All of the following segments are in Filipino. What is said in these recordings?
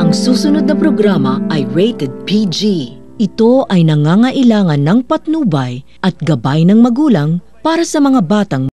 Ang susunod na programa ay rated PG. Ito ay nangangailangan ng patnubay at gabay ng magulang para sa mga batang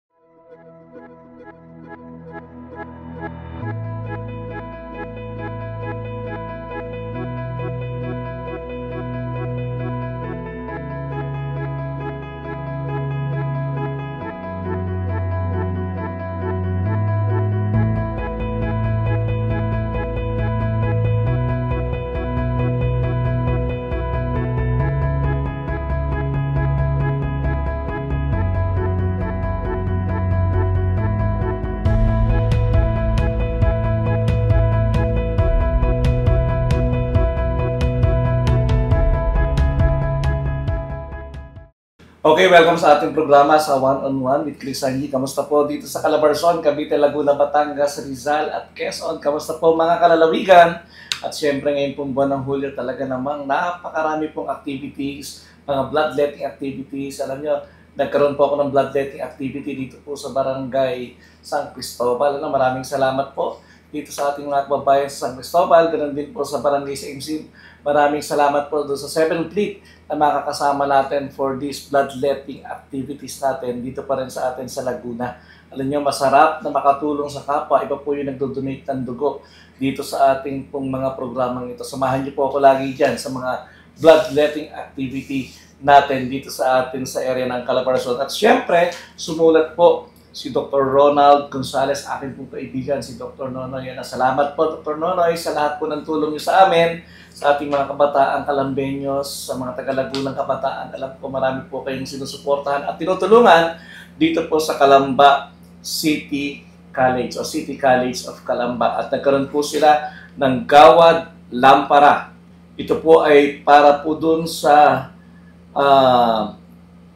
Okay, welcome sa ating programa sa One-on-One with Chris Angie. Kamusta po dito sa Calabarzon, Cavite, Laguna, Batangas, Rizal at Quezon? Kamusta po mga kalalawigan? At syempre ngayon pong buwan ng Hulyo talaga namang napakarami pong activities, mga bloodletting activities. Alam nyo, nagkaroon po ako ng bloodletting activity dito po sa Barangay San Cristobal. Maraming salamat po dito sa ating mga kababayan sa San Cristobal. Ganun din po sa Barangay sa Imsim. Maraming salamat po doon sa 7 Fleet na makakasama natin for these bloodletting activities natin dito pa rin sa atin sa Laguna. Alam nyo, masarap na makatulong sa kapwa. Iba po yung nagdo-donate ng dugo dito sa ating pong mga programang ito. Samahan niyo po ako lagi dyan sa mga bloodletting activity natin dito sa atin sa area ng Calabarzon. At syempre, sumulat po si Dr. Ronald Gonzales, akin pong kaibigan, si Dr. Nonoy. Salamat po, Dr. Nonoy, sa lahat po ng tulong niyo sa amin, sa ating mga kabataan Calambeños, sa mga taga-Lagunang kabataan. Alam ko marami po kayong sinusuportahan at tinutulungan dito po sa Calamba City College o City College of Calamba. At nagkaroon po sila ng Gawad Lampara. Ito po ay para po dun sa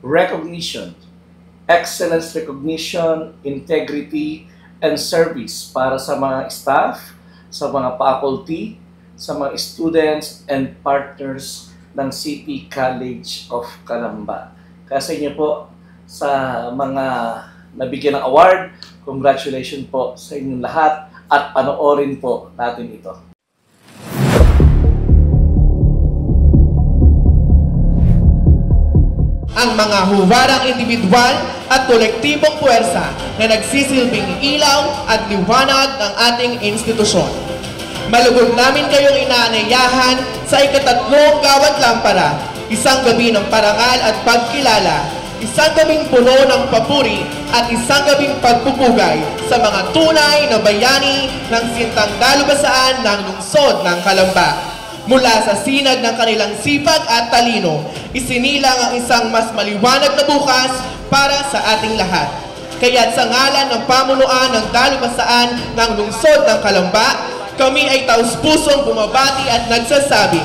recognition, excellence recognition, integrity, and service para sa mga staff, sa mga faculty, sa mga students and partners ng City College of Calamba. Kaya sa inyo po, sa mga nabigyan ng award, congratulations po sa inyong lahat at panoorin po natin ito. Ang mga huwarang individual at kolektibong puwersa na nagsisilbing ilaw at liwanag ng ating institusyon. Malugod namin kayong inaanayahan sa ika-3 Gawad Lampara, isang gabi ng parangal at pagkilala, isang gabing puno ng papuri at isang gabing pagpupugay sa mga tunay na bayani ng sintang dalubhasaan ng lungsod ng Calamba. Mula sa sinag ng kanilang sipag at talino, isinilang ang isang mas maliwanag na bukas para sa ating lahat. Kaya't sa ngalan ng pamunuan ng dalubhasaan ng lungsod ng Calamba, kami ay taus-pusong bumabati at nagsasabi,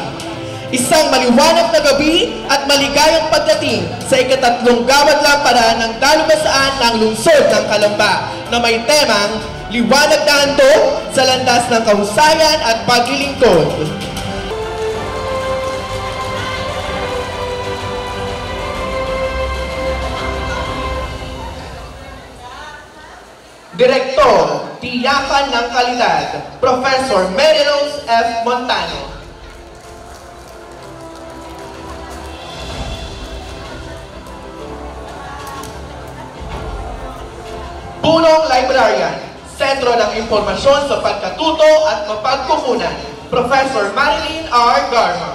isang maliwanag na gabi at maligayang pagdating sa ika-3 Gawad Lampara ng dalubhasaan ng lungsod ng Calamba na may temang liwanag na handog sa landas ng kahusayan at paglilingkod. Direktor, Tiyakan ng Kalidad, Professor Mary Rose F. Montano. Punong Librarian, Sentro ng Impormasyon sa Pagkatuto at Mapagkukunan, Professor Marilyn R. Garma.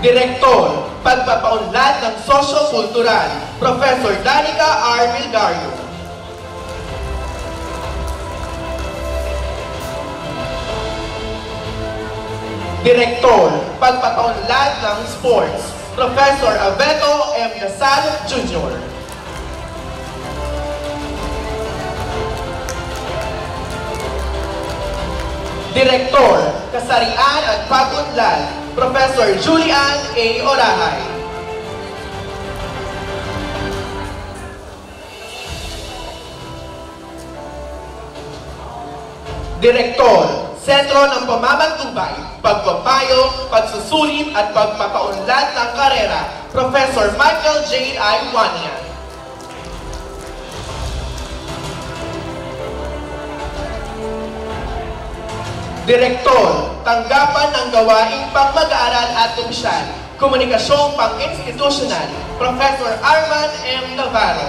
Direktor, Pagpapaunlad ng Sosyo-Kultural, Professor Danica R. Mildario. Direktor, Pagpapaunlad ng Sports, Professor Abeto M. Gasal Jr. Direktor, Kasarian at Pag-unlad, Professor Julian A. Orahay. Direktor, Sentro ng Pamamagtubay, Pagpapayo, Pagsusulit at Pagpapaunlad ng Karera, Professor Michael J. I. Wanian. Direktor, Tanggapan ng Gawaing Pang-mag-aaral at Komisyon, Komunikasyong Pang-institusyonal, Professor Arman M. Navarro.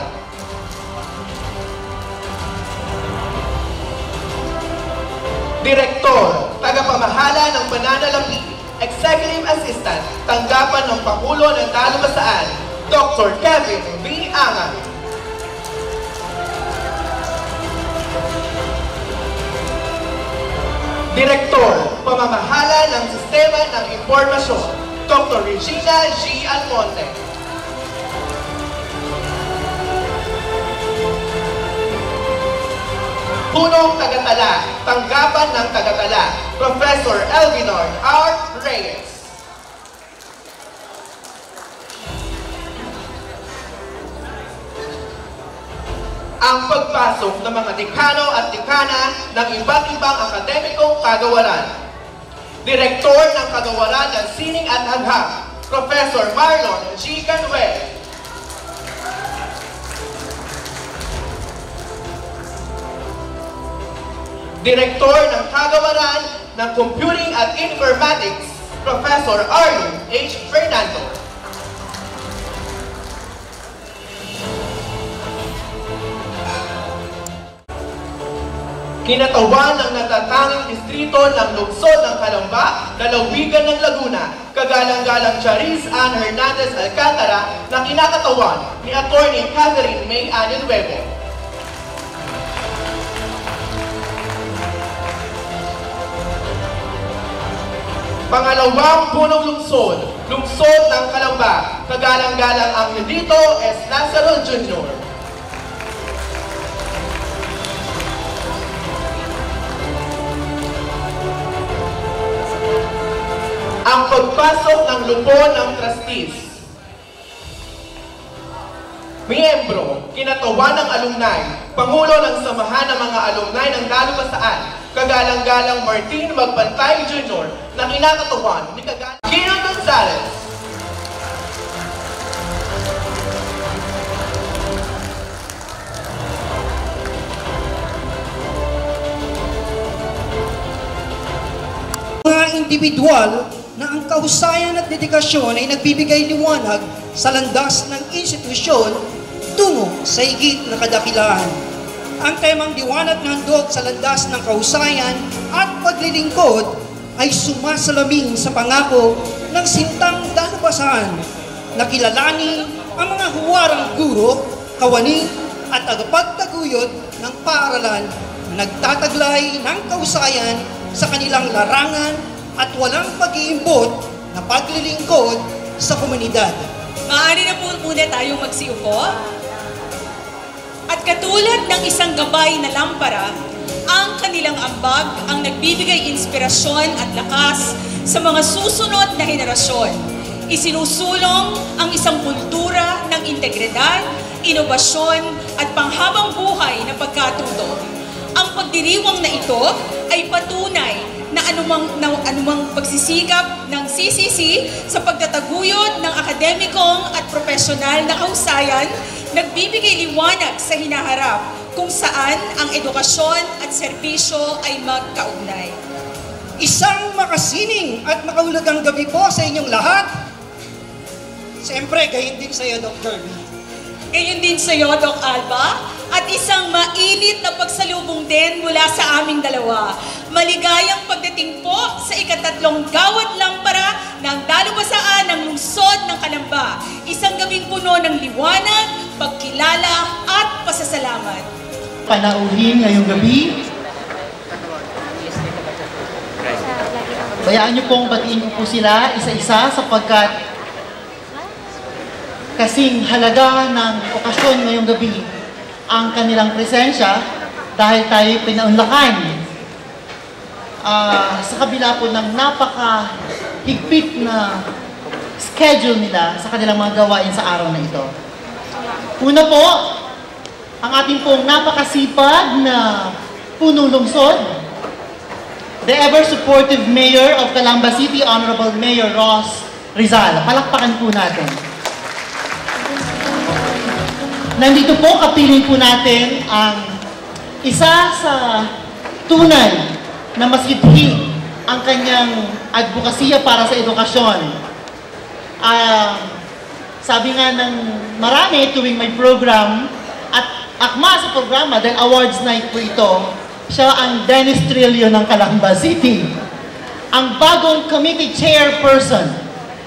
Direktor, Tagapamahala ng Pananalapi, Executive Assistant, Tanggapan ng Pangulo ng Dalubasaan, Dr. Kevin V. Angan. Direktor, Pamamahala ng Sistema ng Impormasyon, Dr. Regina G. Almonte. Punong Tagatala, Tanggapan ng Tagatala, Professor Elvinor R. Reyes. Ang pagpasok ng mga dekano at dekana ng iba't ibang akademikong kagawaran. Direktor ng Kagawaran ng Sining at Haghang, Professor Marlon G. Canuel. Direktor ng Kagawaran ng Computing at Informatics, Professor Arlene H. Fernando. Kinatawan ng natatanging distrito ng lungsod ng Calamba, lalawigan ng Laguna, kagalang-galang Charis Ann Hernandez Alcantara na kinakatawan ni Atty. Catherine May Año-Nuevo. Pangalawang punong lungsod, lungsod ng Calamba, kagalang-galang ang Nilito S. Lazaro Jr. Ang pagpasok ng lupon ng trustees. Miyembro, kinatawan ng alumni, Pangulo ng Samahan ng mga Alumni ng Dalubasaan, kagalang-galang Martin Magpantay Jr. na kinakatawan ni Gino Gonzales. Mga individual na ang kahusayan at dedikasyon ay nagbibigay liwanag sa landas ng institusyon tungo sa higit na kadakilaan. Ang temang liwanag ng handog sa landas ng kahusayan at paglilingkod ay sumasalamin sa pangako ng Sintang Dalubasaan na kilalanin ang mga huwarang guro, kawani at tagapagtaguyod ng paaralan na nagtataglay ng kahusayan sa kanilang larangan at walang pag-iimbot na paglilingkod sa komunidad. Maaari na po muna tayong magsiupo. At katulad ng isang gabay na lampara, ang kanilang ambag ang nagbibigay inspirasyon at lakas sa mga susunod na henerasyon. Isinusulong ang isang kultura ng integridad, inobasyon at panghabang buhay na pagkatuto. Ang pagdiriwang na ito ay patunay na anumang pagsisikap ng CCC sa pagtataguyod ng akademikong at profesional na kahusayan, nagbibigay liwanag sa hinaharap kung saan ang edukasyon at serbisyo ay magkaugnay. Isang makasining at makaulagang gabi po sa inyong lahat. Siyempre, gayon din sa iyo, Dr. B. Gayon din sa iyo, Doc Alba. At isang mainit na pagsalubong din mula sa aming dalawa. Maligayang pagdating po sa ikatatlong gawad lampara ng Dalubasaan ng lungsod ng Calamba. Isang gabing puno ng liwanag, pagkilala at pasasalamat. Panauhin ngayong gabi. Bayaan niyo pong batiin ko po sila isa-isa sapagkat kasing halaga ng okasyon ngayong gabi ang kanilang presensya dahil tayo pinaunlakan sa kabila po ng napaka-higpit na schedule nila sa kanilang mga gawain sa araw na ito. Una po, ang ating pong napakasipag na punong lungsod, the ever-supportive Mayor of Calamba City, Honorable Mayor Ross Rizal. Palakpakan po natin. Nandito po, kapiling po natin ang isa sa tunay na mas hidhi ang kanyang advokasya para sa edukasyon. Sabi nga ng marami tuwing may program at akma sa programa dahil awards night po ito, siya ang Dennis Trillo ng Calamba City. Ang bagong committee chairperson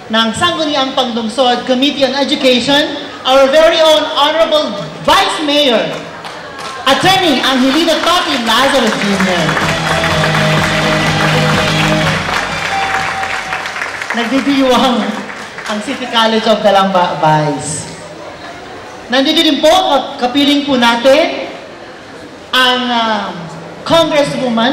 ng Sangguniang Panglungsod Committee on Education, our very own Honorable Vice Mayor, Attorney Angelina Toti Lazarus Jr. Nagdidiyuhang ang City College of Calamba Vice. Nandito din po, kapiling po natin ang Congresswoman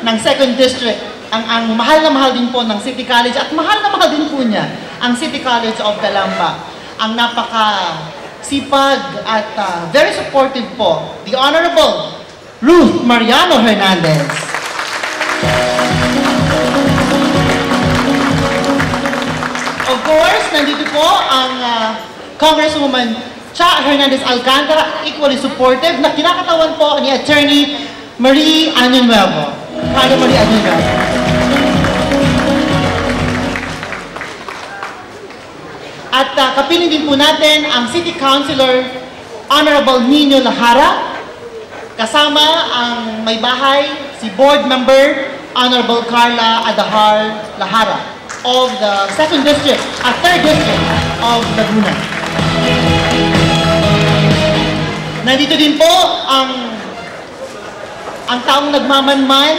ng 2nd District, ang mahal na mahal din po ng City College at mahal na mahal din po niya ang City College of Calamba. Ang napaka-sipag at very supportive po, the Honorable Ruth Mariano Hernandez. Of course, nandito po ang Congresswoman Cha Hernandez Alcantara, equally supportive, na kinakatawan po ni Attorney Marie Año-Nuevo. Marie Año-Nuevo. At kapiling din po natin ang City Councilor Honorable Nino Lahara, kasama ang may bahay, si Board Member Honorable Carla Adahar Lahara of the 2nd District, 3rd District of Laguna. Nandito din po ang taong nagmamanman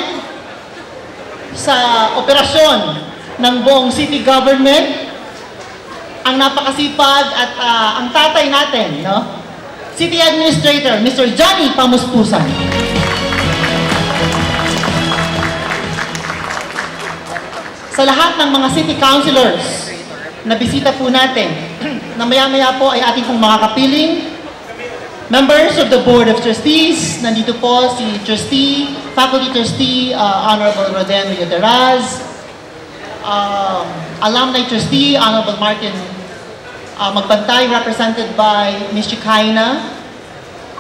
sa operasyon ng buong city government, ang napakasipag at ang tatay natin, no? City Administrator, Mr. Johnny Pamuspusan. Sa lahat ng mga city councilors na bisita po natin, na maya-maya po ay ating pong makakapiling, members of the Board of Trustees, nandito po si Trustee, Faculty Trustee, Honorable Roden Villateraz, Alumni Trustee, Honorable Martin Magbantay, represented by Ms. Chikaina.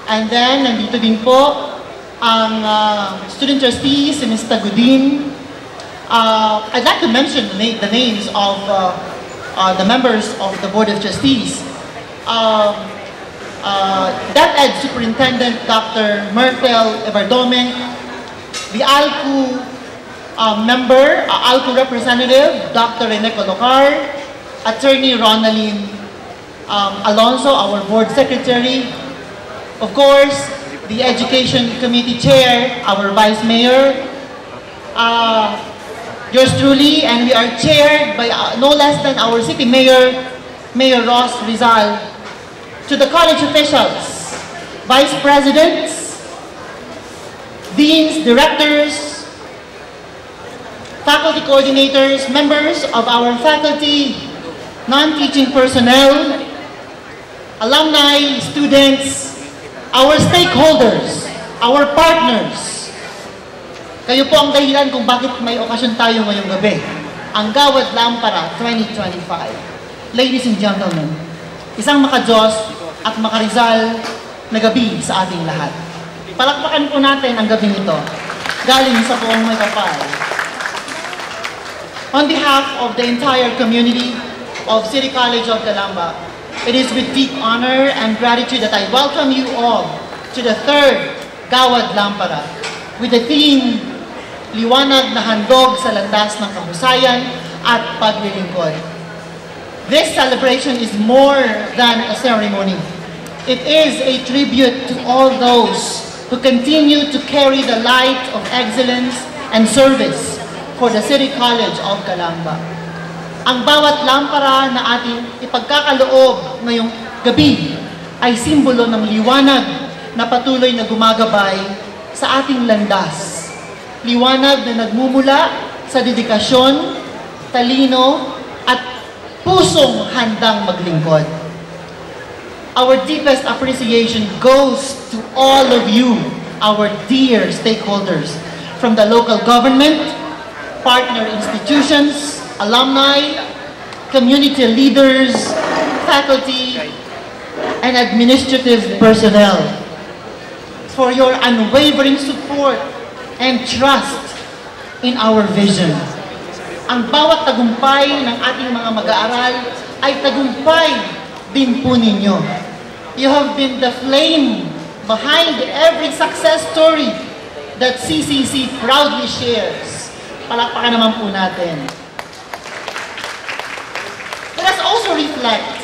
And then, nandito din po ang Student Trustee, si Ms. Tagudin. I'd like to mention the names of the members of the Board of Trustees. DepEd Superintendent Dr. Myrtle Ebardomen, the ALCU member, ALCU representative, Dr. Rene Colocar, Attorney Ronaldine Alonso, our board secretary, of course, the Education Committee Chair, our Vice Mayor, yours truly, and we are chaired by no less than our City Mayor, Mayor Ross Rizal, to the college officials, Vice Presidents, Deans, Directors, Faculty Coordinators, members of our faculty, non-teaching personnel, alumni, students, our stakeholders, our partners. Kayo po ang dahilan kung bakit may okasyon tayo ngayong gabi. Ang Gawad Lampara 2025. Ladies and gentlemen, isang makadiyos at makarizal na gabi sa ating lahat. Palakpakan po natin ang gabi nito, galing sa buong may kapal. On behalf of the entire community of City College of Calamba, it is with deep honor and gratitude that I welcome you all to the 3rd Gawad Lampara with the theme, Liwanag na Handog sa Landas ng Kahusayan at Paglilingkod. This celebration is more than a ceremony. It is a tribute to all those who continue to carry the light of excellence and service for the City College of Calamba. Ang bawat lampara na ating ipagkakaloob ngayong gabi ay simbolo ng liwanag na patuloy na gumagabay sa ating landas. Liwanag na nagmumula sa dedikasyon, talino, at pusong handang maglingkod. Our deepest appreciation goes to all of you, our dear stakeholders, from the local government, partner institutions, alumni, community leaders, faculty, and administrative personnel, for your unwavering support and trust in our vision. Ang bawat tagumpay ng ating mga mag-aaral ay tagumpay din po ninyo. You have been the flame behind every success story that CCC proudly shares. Palakpakan naman po natin. Let us also reflect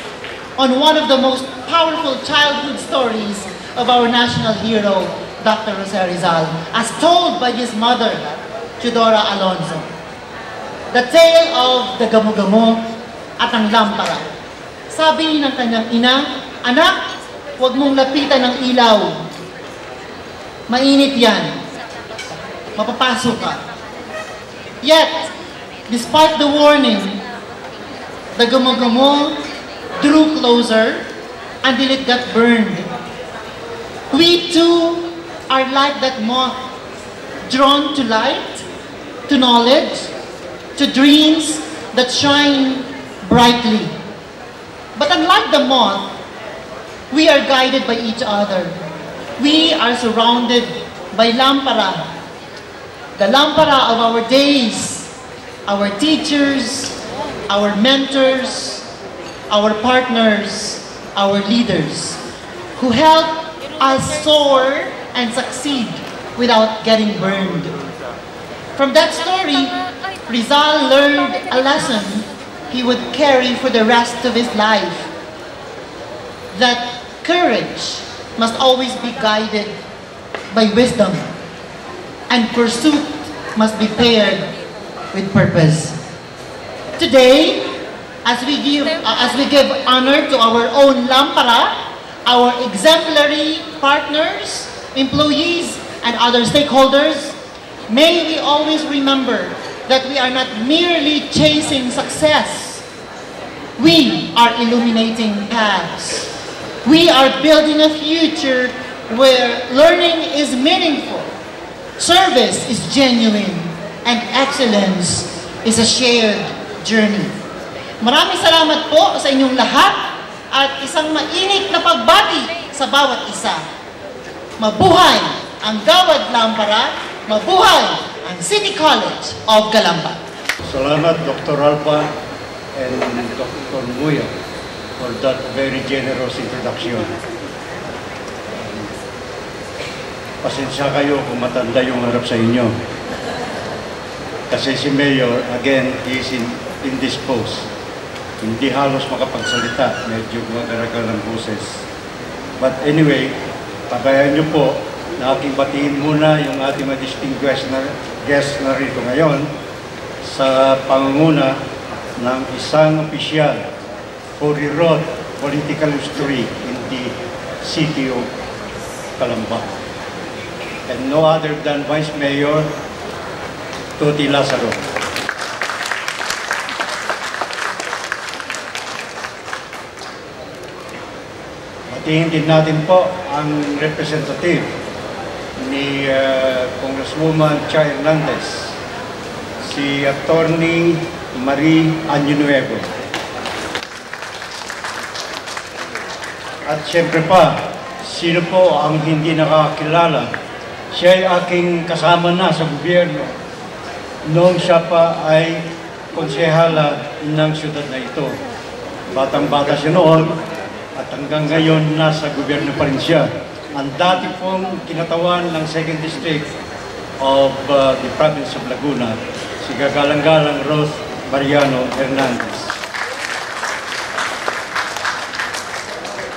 on one of the most powerful childhood stories of our national hero, Dr. Jose Rizal, as told by his mother, Chudora Alonzo. The tale of the Gamo-Gamo at ang Lampara. Sabi ng kanyang ina, "Anak, huwag mong lapitan ng ilaw. Mainit yan. Mapapasok ka." Yet, despite the warning, the Gamo-Gamo drew closer until it got burned. We too are like that moth, drawn to light, to knowledge, to dreams that shine brightly. But unlike the moth, we are guided by each other. We are surrounded by Lampara, the Lampara of our days, our teachers, our mentors, our partners, our leaders, who help us soar and succeed without getting burned. From that story, Rizal learned a lesson he would carry for the rest of his life. That courage must always be guided by wisdom, and pursuit must be paired with purpose. Today, as we give honor to our own Lampara, our exemplary partners, employees, and other stakeholders, may we always remember that we are not merely chasing success. We are illuminating paths. We are building a future where learning is meaningful, service is genuine, and excellence is a shared journey. Maraming salamat po sa inyong lahat at isang mainit na pagbati sa bawat isa. Mabuhay ang Gawad Lampara, mabuhay ang City College of Calamba. Salamat Dr. Alpa and Dr. Muya for that very generous introduction. Pasensya kayo kung matanda yung harap sa inyo. Kasi si Mayor, again, is indisposed. Hindi halos makapagsalita, medyo magaragal ng boses. But anyway, pagayan niyo po na aking batiin muna yung ating mga distinguished na guest na rito ngayon sa pangunguna ng isang opisyal who rewrote political history in the city of Calamba. And no other than Vice Mayor Toti Lazaro. Batiin din natin po ang representative ni Congresswoman Cha Hernandez, si Attorney Marie Año-Nuevo. At siyempre pa, sino po ang hindi nakakilala? Siya ay aking kasama na sa gobyerno noong siya pa ay konsehala ng siyudad na ito. Batang-bata siya noon at hanggang ngayon nasa gobyerno pa rin siya. Ang dati pong kinatawan ng 2nd District of the province of Laguna, si Gagalang-Galang Rose Mariano Hernandez.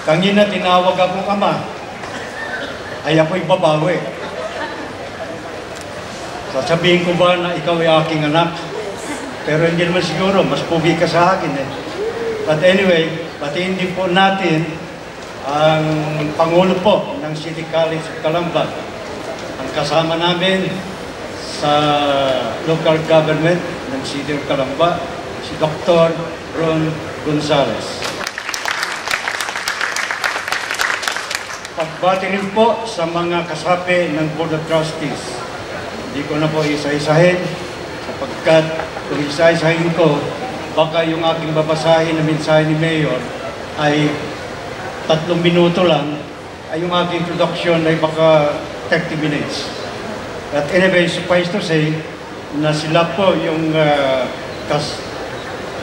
Kanina tinawag akong ama, ay ako'y babawi. Sasabihin ko ba na ikaw ay aking anak? Pero hindi naman siguro, mas pugi ka sa akin eh. But anyway, batiin din po natin ang Pangulo po ng City College of Calamba. Ang kasama namin sa local government ng City of Calamba, si Dr. Ron Gonzales. Pagbati rin po sa mga kasapi ng Board of Trustees. Hindi ko na po isa-isahin sapagkat kung isa-isahin ko, baka yung aking babasahin na mensahe ni Mayor ay 3 minuto lang, ay yung aking introduction ay baka 30 minutes. But anyway, suffice to say, na sila po yung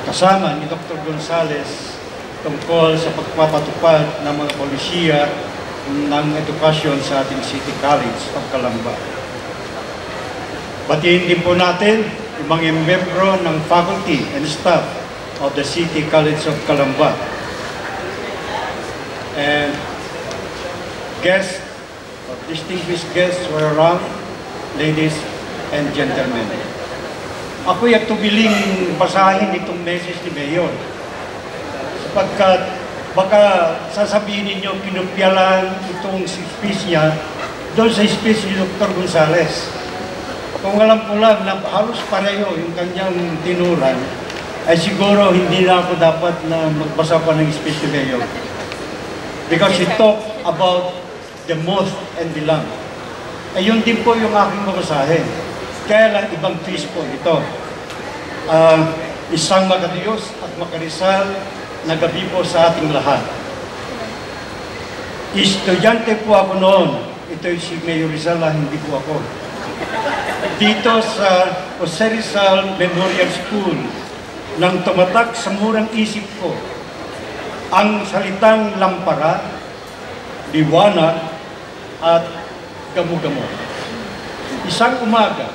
kasama ni Dr. Gonzales tungkol sa pagpapatupad ng mga polisiya ng edukasyon sa ating City College of Calamba. Batiin din po natin yung mga membro ng faculty and staff of the City College of Calamba. And guests, or distinguished guests who are around, ladies and gentlemen. Ako'y atubiling basahin itong message ni Mayor. Sapagkat baka sasabihin ninyo, kinupyalan itong speech niya doon sa speech ni Dr. Gonzales. Kung alam ko lang na halos pareho yung kanyang tinuran, ay siguro hindi na ako dapat na magbasa pa ng speech ni Mayor. Because he talked about the moth and the lamb. Ayun din po yung aking babasahin. Kaya lang ibang twist po ito. Isang makadiyos at makarisal na gabi po sa ating lahat. Estudyante po ako noon. Ito si Mayor Rizal, hindi po ako. Dito sa Jose Rizal Memorial School, nang tumatak sa murang isip ko ang salitang lampara, liwanag, at gamo-gamo. Isang umaga,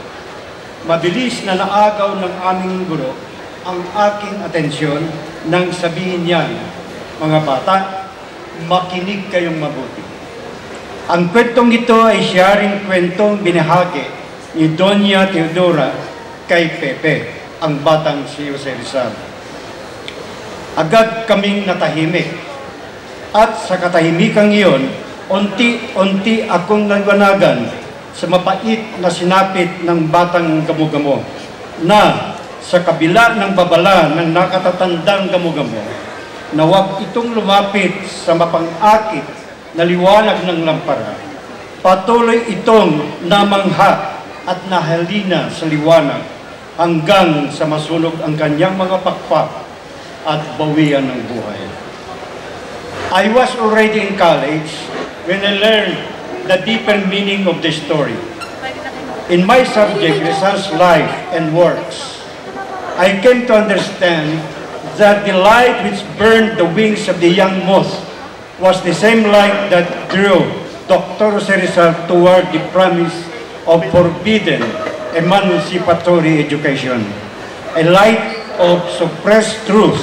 mabilis na naagaw ng aming guro ang aking atensyon nang sabihin niya, mga bata, makinig kayong mabuti. Ang kwentong ito ay siya ring kwentong binahagi ni Doña Teodora kay Pepe, ang batang si Jose Rizal. Agad kaming natahimik. At sa katahimikang iyon, unti-unti akong naliwanagan sa mapait na sinapit ng batang gamo-gamo na sa kabila ng babala ng nakatatandang gamo-gamo na huwag itong lumapit sa mapang-akit na liwanag ng lampara. Patuloy itong namangha at nahalina sa liwanag hanggang sa masunog ang kanyang mga pakpak at bawian ng buhay. I was already in college when I learned the deeper meaning of the story. In my subject, Rizal's life and works, I came to understand that the light which burned the wings of the young moth was the same light that drew Dr. Jose Rizal toward the promise of forbidden emancipatory education. A light of suppressed truth,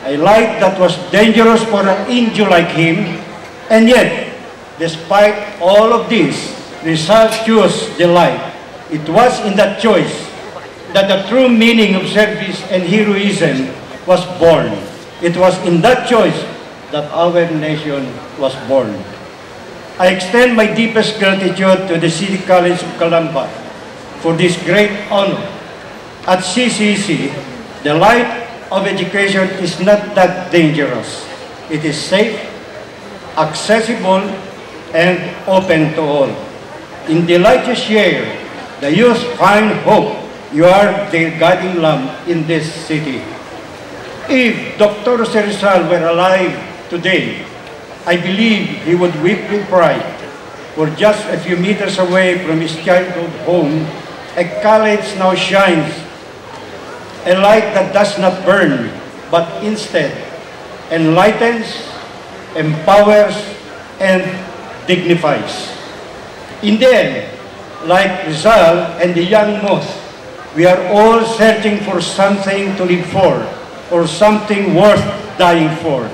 a light that was dangerous for an angel like him, and yet, despite all of this, Rizal chose the light. It was in that choice that the true meaning of service and heroism was born. It was in that choice that our nation was born. I extend my deepest gratitude to the City College of Calamba for this great honor. At CCC, the light of education is not that dangerous. It is safe, accessible, and open to all. In the light you share, the youth find hope. You are the guiding lamp in this city. If Dr. Jose Rizal were alive today, I believe he would weep with pride. For just a few meters away from his childhood home, a college now shines, a light that does not burn, but instead enlightens, empowers, and dignifies. In the end, like Rizal and the young moth, we are all searching for something to live for, or something worth dying for.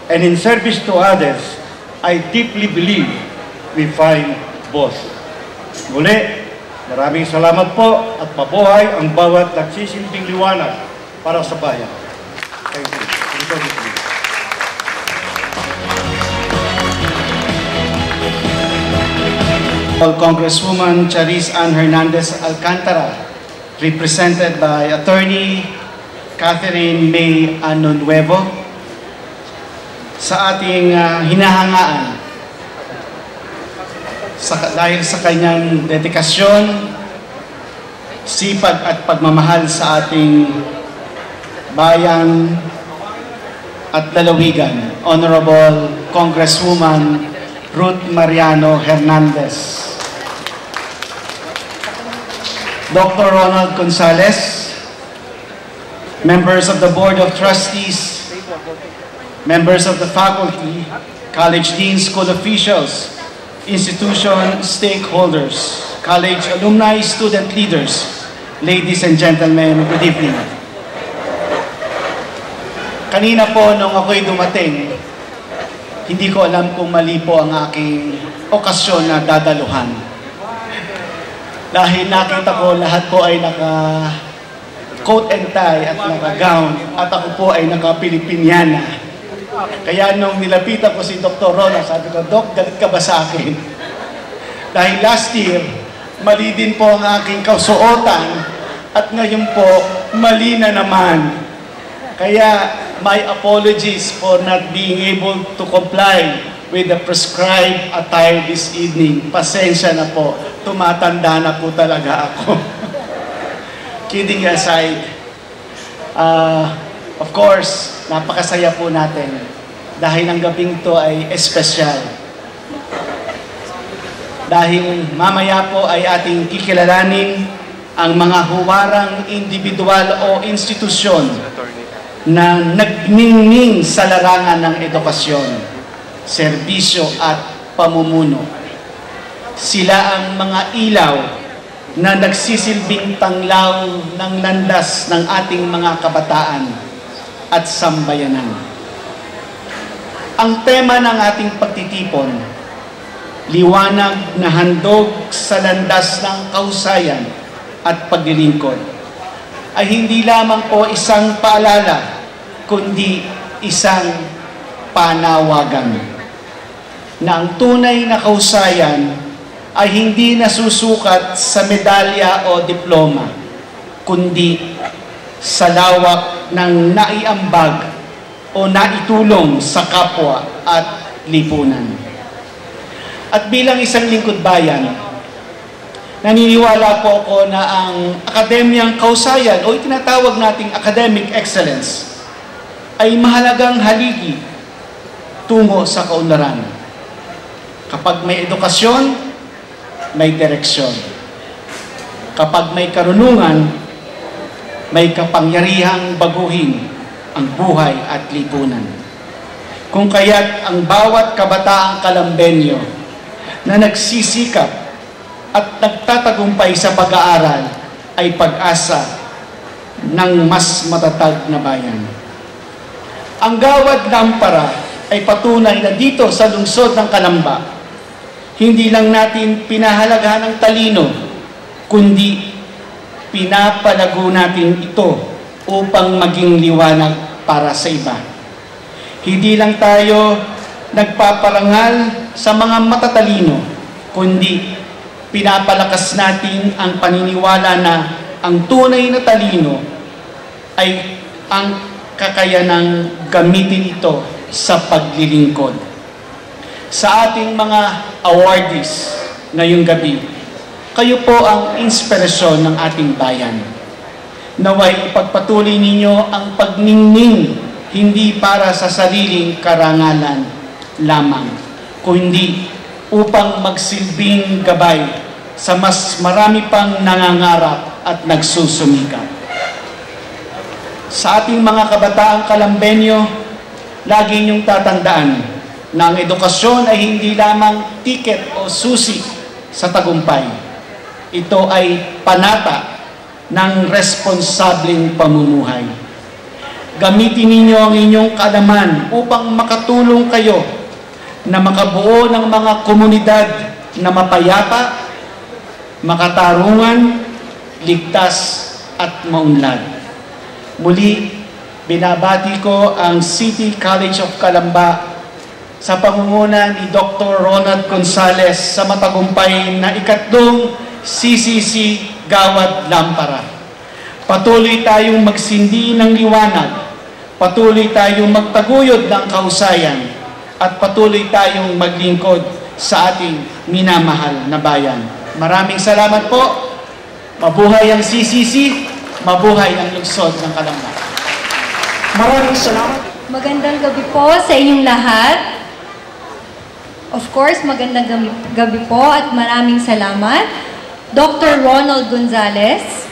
And in service to others, I deeply believe we find both. Muli, maraming salamat po at mabuhay ang bawat nagsisilbing liwanag para sa bayan. Thank you. Congresswoman Charis Ann Hernandez Alcantara, represented by Attorney Catherine May Anonuevo, sa ating hinahangaan dahil sa kanyang dedikasyon, sipag at pagmamahal sa ating bayan at lalawigan, Honorable Congresswoman Ruth Mariano Hernandez. Dr. Ronald Gonzales, members of the Board of Trustees, members of the faculty, college deans, school officials, institution stakeholders, college alumni, student leaders, ladies and gentlemen, good evening. Kanina po nung ako'y dumating, hindi ko alam kung mali po ang aking okasyon na dadaluhan. Dahil nakita ko lahat po ay naka coat and tie at naka-gown at ako po ay naka-Pilipiniana. Kaya nung nilapitan ko si Dr. Rona, sabi ko, Doc, galit ka ba sa akin? Dahil last year, mali din po ang aking kasuotan at ngayon po, mali na naman. Kaya, my apologies for not being able to comply with the prescribed attire this evening. Pasensya na po, tumatanda na po talaga ako. Kidding aside, of course, napakasaya po natin dahil ang gabing to ay espesyal. Dahil mamaya po ay ating kikilalanin ang mga huwarang individual o institusyon na nagningning sa larangan ng edukasyon, serbisyo at pamumuno. Sila ang mga ilaw na nagsisilbing tanglaw ng landas ng ating mga kabataan at sambayanan. Ang tema ng ating pagtitipon, liwanag na handog sa landas ng kahusayan at paglilingkod, ay hindi lamang po isang paalala, kundi isang panawagan na ang tunay na kahusayan ay hindi nasusukat sa medalya o diploma, kundi sa lawak ng naiambag o naitulong sa kapwa at lipunan. At bilang isang lingkod bayan, naniniwala po ako na ang akademiyang kahusayan o itinatawag nating academic excellence ay mahalagang haligi tungo sa kaunlaran. Kapag may edukasyon, may direksyon. Kapag may karunungan, may kapangyarihang baguhin ang buhay at lipunan. Kung kaya't ang bawat kabataang Kalambenyo na nagsisikap at nagtatagumpay sa pag-aaral ay pag-asa ng mas matatag na bayan. Ang Gawad Lampara ay patunay na dito sa lungsod ng Calamba, hindi lang natin pinahalagahan ang talino, kundi pinapalago natin ito upang maging liwanag para sa iba. Hindi lang tayo nagpaparangal sa mga matatalino, kundi pinapalakas natin ang paniniwala na ang tunay na talino ay ang kakayanang gamitin ito sa paglilingkod. Sa ating mga awardees ngayong gabi, kayo po ang inspirasyon ng ating bayan. Naway ipagpatuloy ninyo ang pagningning hindi para sa sariling karangalan lamang, kundi upang magsilbing gabay sa mas marami pang nangangarap at nagsusumikap. Sa ating mga kabataang Kalambenyo, lagi niyong tatandaan na ang edukasyon ay hindi lamang tiket o susi sa tagumpay. Ito ay panata ng responsableng pamumuhay. Gamitin ninyo ang inyong kaalaman upang makatulong kayo na makabuo ng mga komunidad na mapayapa, makatarungan, ligtas at maunlad. Muli, binabati ko ang City College of Calamba sa pangunguna ni Dr. Ronald Gonzales sa matagumpay na ikatlong CCC Gawad Lampara. Patuloy tayong magsindi ng liwanag, patuloy tayong magtaguyod ng kahusayan, at patuloy tayong maglingkod sa ating minamahal na bayan. Maraming salamat po. Mabuhay ang CCC, mabuhay ang lungsod ng Calamba. Maraming salamat. Magandang gabi po sa inyong lahat. Of course, magandang gabi po at maraming salamat. Dr. Ronald Gonzales,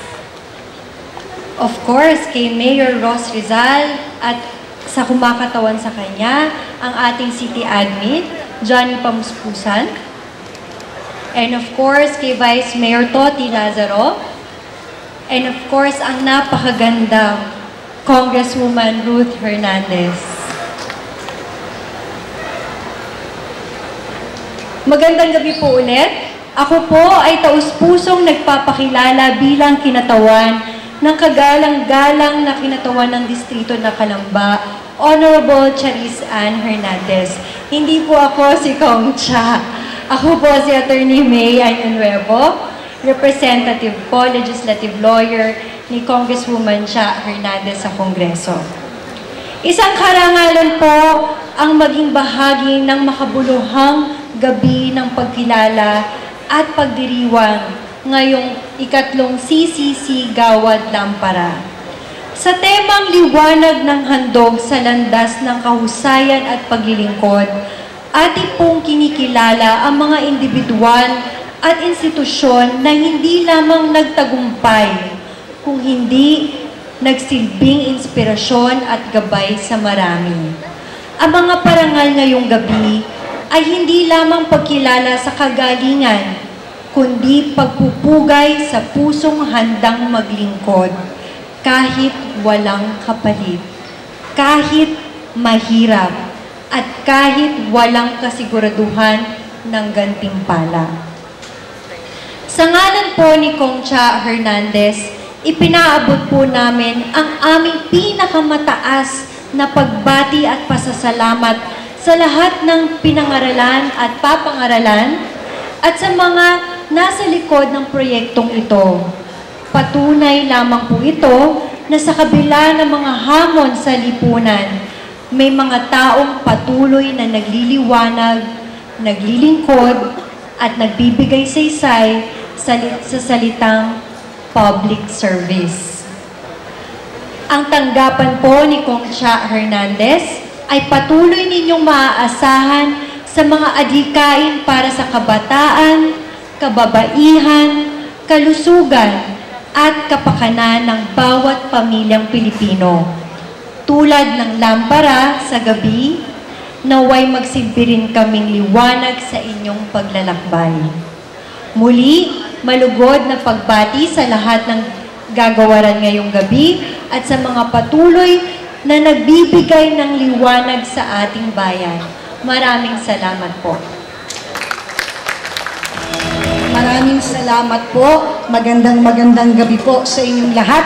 of course, kay Mayor Ross Rizal at sa kumakatawan sa kanya, ang ating City Admin, Johnny Pamuspusan, and of course, kay Vice Mayor Toti Lazaro, and of course, ang napakagandang Congresswoman Ruth Hernandez. Magandang gabi po ulit. Ako po ay taus-pusong nagpapakilala bilang kinatawan ng kagalang-galang na kinatawan ng Distrito ng Calamba, Honorable Charis Ann Hernandez. Hindi po ako si Kong Cha. Ako po si Attorney May Añonuevo, representative po, legislative lawyer ni Congresswoman Cha Hernandez sa Kongreso. Isang karangalan po ang maging bahagi ng makabuluhang gabi ng pagkilala at pagdiriwang ngayong ikatlong CCC Gawad Lampara. Sa temang liwanag ng handog sa landas ng kahusayan at paglilingkod, ating pong kinikilala ang mga individual at institusyon na hindi lamang nagtagumpay, kung hindi nagsilbing inspirasyon at gabay sa marami. Ang mga parangal ngayong gabi ay hindi lamang pagkilala sa kagalingan, kundi pagpupugay sa pusong handang maglingkod, kahit walang kapalit, kahit mahirap, at kahit walang kasiguraduhan ng gantimpala. Sa ngalan po ni Kong Cha Hernandez, ipinaabot po namin ang aming pinakamataas na pagbati at pasasalamat sa lahat ng pinangaralan at papangaralan at sa mga nasa likod ng proyektong ito. Patunay lamang po ito na sa kabila ng mga hamon sa lipunan, may mga taong patuloy na nagliliwanag, naglilingkod, at nagbibigay saysay sa salitang public service. Ang tanggapan po ni Kong Cha Hernandez ay patuloy ninyong maaasahan sa mga adhikain para sa kabataan, kababaihan, kalusugan, at kapakanan ng bawat pamilyang Pilipino. Tulad ng lampara sa gabi, naway magsilbi rin kaming liwanag sa inyong paglalakbay. Muli, malugod na pagbati sa lahat ng gagawaran ngayong gabi at sa mga patuloy na nagbibigay ng liwanag sa ating bayan. Maraming salamat po. Maraming salamat po. Magandang gabi po sa inyong lahat.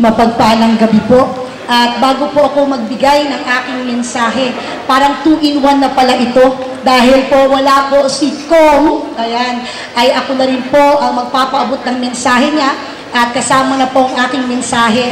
Mapagpalang gabi po. At bago po ako magbigay ng aking mensahe, parang 2-in-1 na pala ito. Dahil po wala po si Kong, ayan, ay ako na rin po ang magpapaabot ng mensahe niya. At kasama na po ang aking mensahe.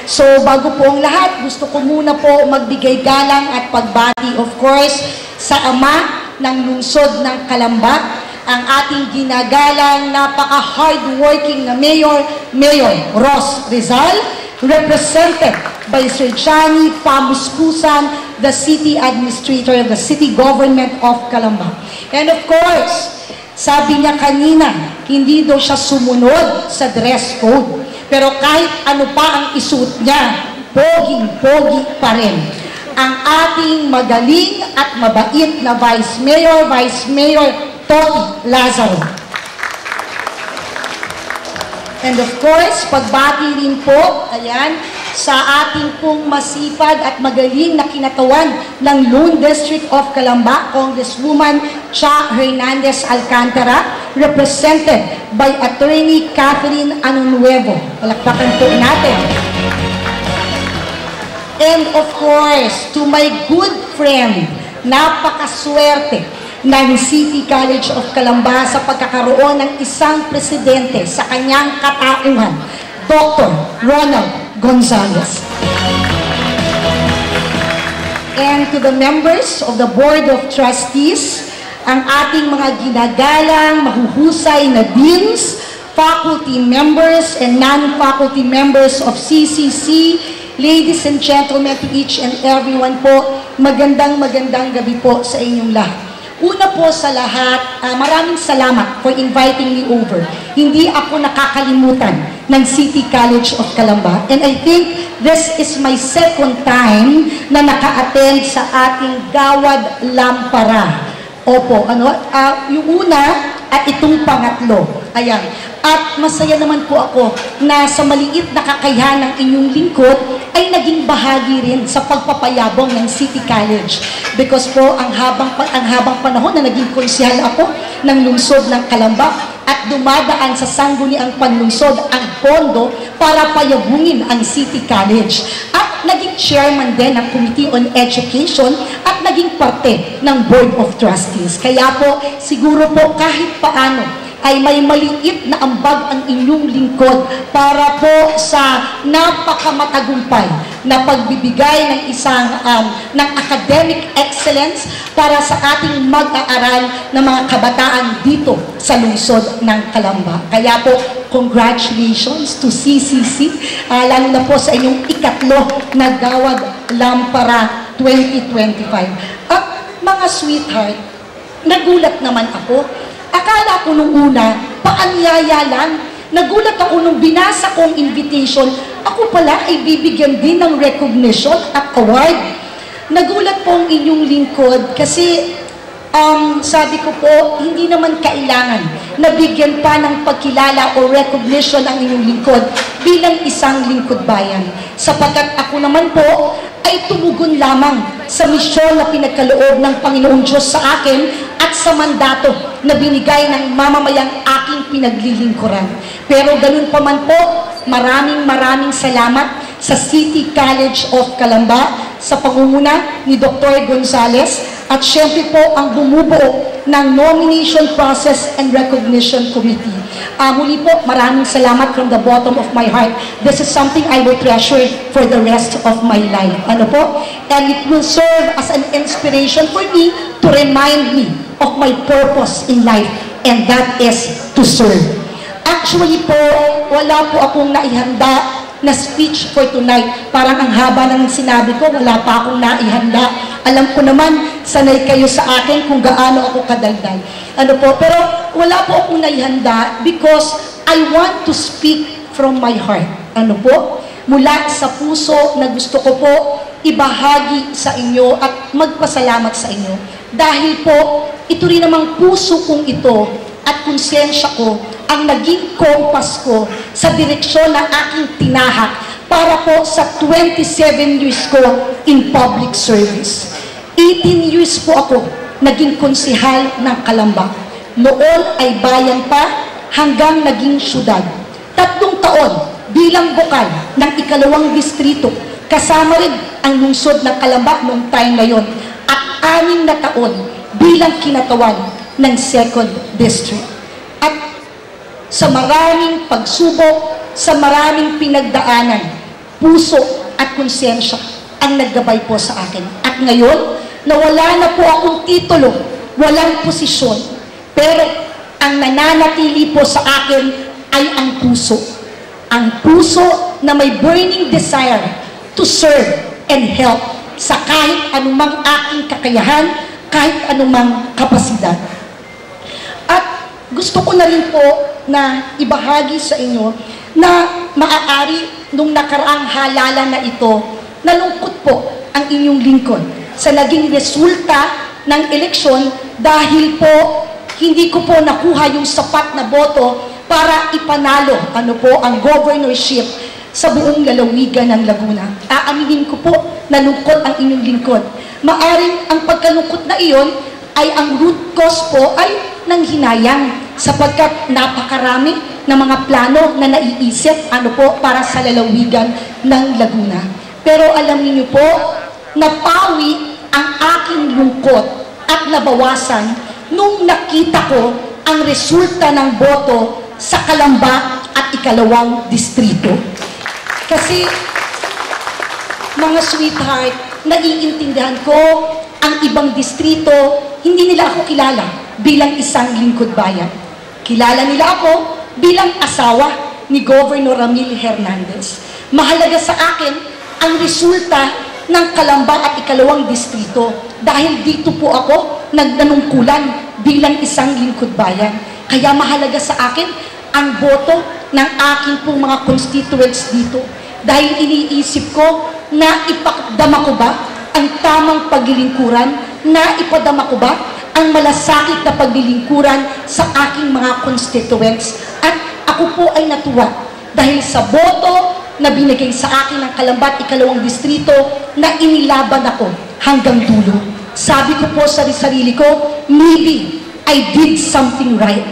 So bago po ang lahat, gusto ko muna po magbigay galang at pagbati, of course, sa ama ng lungsod ng Calamba, ang ating ginagalang, napaka-hardworking na Mayor Ross Rizal, represented by Sir Johnny Pamuspusan, the City Administrator of the City Government of Calamba. And of course, sabi niya kanina, hindi daw siya sumunod sa dress code. Pero kahit ano pa ang isuot niya, poging-pogi pa rin. Ang ating magaling at mabait na Vice Mayor Toti Lazaro. And of course, pagbati rin po, ayan, sa ating pong masipag at magaling na kinatawan ng Lone District of Calamba, Congresswoman Cha Hernandez Alcantara, represented by Attorney Catherine Añonuevo. Palakpakan po natin. And of course, to my good friend, napakaswerte ng City College of Calamba sa pagkakaroon ng isang presidente sa kanyang katauhan, Dr. Ronald Gonzales. And to the members of the Board of Trustees, ang ating mga ginagalang, mahuhusay na deans, faculty members and non-faculty members of CCC, ladies and gentlemen, to each and everyone po, magandang gabi po sa inyong lahat. Una po sa lahat, maraming salamat for inviting me over. Hindi ako nakakalimutan ng City College of Calamba. And I think this is my second time na naka-attend sa ating Gawad Lampara. Opo, yung una at itong pangatlo. Ayan. At masaya naman po ako na sa maliit na kakayahan ng inyong lingkod ay naging bahagi rin sa pagpapayabong ng City College. Because po, ang habang panahon na naging konsehal ako ng lungsod ng Calamba at dumadaan sa sangguniang panlungsod ang pondo para payabungin ang City College. At naging chairman din ng Committee on Education at naging parte ng Board of Trustees. Kaya po, siguro po kahit paano, ay may maliit na ambag ang inyong lingkod para po sa napakamatagumpay na pagbibigay ng isang ng academic excellence para sa ating mag-aaral ng mga kabataan dito sa lungsod ng Calamba. Kaya po, congratulations to CCC, lalo na po sa inyong ikatlo na Gawad Lampara 2025. At mga sweetheart, nagulat naman ako. Akala ko nung una, paanyaya lang. Nagulat ako nung binasa kong invitation, ako pala ay bibigyan din ng recognition at award. Nagulat po ang inyong lingkod kasi sabi ko po, hindi naman kailangan na bigyan pa ng pagkilala o recognition ang inyong lingkod bilang isang lingkod bayan. Sapagkat ako naman po ay tumugon lamang sa misyon na pinagkaloob ng Panginoong Diyos sa akin at sa mandato na binigay ng mamamayang aking pinaglilingkuran. Pero ganun pa man po, maraming salamat sa City College of Calamba sa pangunguna ni Dr. Gonzales at syempre po ang bumubuo ng Nomination Process and Recognition Committee. Muli po, maraming salamat from the bottom of my heart. This is something I will treasure for the rest of my life. Ano po? And it will serve as an inspiration for me to remind me of my purpose in life, and that is to serve. Actually po, wala po akong naihanda na speech for tonight. Parang ang haba ng sinabi ko, wala pa akong naihanda. Alam ko naman, sanay kayo sa akin kung gaano ako kadaldal. Ano po, pero wala po akong naihanda because I want to speak from my heart. Ano po? Mula sa puso na gusto ko po ibahagi sa inyo at magpasalamat sa inyo. Dahil po, ito rin namang puso kong ito at konsensya ko ang naging kompas ko sa direksyon na aking tinahak para po sa 27 years ko in public service. 18 years po ako naging konsehal ng Calamba. Noon ay bayan pa hanggang naging syudad. 3 taon bilang bukal ng 2nd distrito, kasama rin ang lungsod ng Calamba noong time na yon, at 6 na taon bilang kinatawan ng 2nd district. At sa maraming pagsubok, sa maraming pinagdaanan, puso at konsensya ang naggabay po sa akin. At ngayon, nawala na po akong titulo, walang posisyon, pero ang nananatili po sa akin ay ang puso. Ang puso na may burning desire to serve and help sa kahit anumang aking kakayahan, kahit anumang kapasidad. At gusto ko na rin po na ibahagi sa inyo na maaari nung nakaraang halalan na ito, nalungkot po ang inyong lingkod sa naging resulta ng eleksyon dahil po hindi ko po nakuha yung sapat na boto para ipanalo ang governorship sa buong lalawigan ng Laguna. Aaminin ko po, nalungkot ang inyong lingkod. Maaring ang pagkalungkot na iyon ay ang root cause po ay nanghinayang sapagkat napakarami ng mga plano na naiisip para sa lalawigan ng Laguna. Pero alam niyo po, napawi ang aking lungkot at nabawasan nung nakita ko ang resulta ng boto sa Calamba at 2nd distrito. Kasi, mga sweetheart, naiintindihan ko ang ibang distrito, hindi nila ako kilala bilang isang lingkod bayan. Kilala nila ako bilang asawa ni Governor Ramil Hernandez. Mahalaga sa akin ang resulta ng Kalamba at ikalawang distrito dahil dito po ako nagnanungkulan bilang isang lingkod bayan. Kaya mahalaga sa akin ang boto ng aking pong mga constituents dito dahil iniisip ko na ipadama ko ba ang tamang paglilingkuran, na ipadama ko ba ang malasakit na paglilingkuran sa aking mga constituents. At ako po ay natuwa dahil sa boto na binigay sa akin ng Kalamba at ikalawang distrito na inilaban ako hanggang dulo. Sabi ko po sa sarili ko, maybe I did something right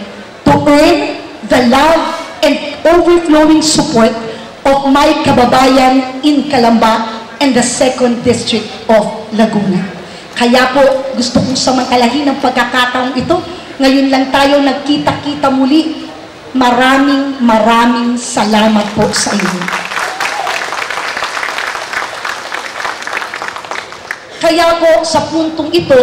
to earn the love and overflowing support of my kababayan in Kalamba and the 2nd District of Laguna. Kaya po, gusto kong samantalahin ang pagkakataong ito. Ngayon lang tayo nagkita-kita muli. Maraming salamat po sa inyo. Kaya po, sa puntong ito,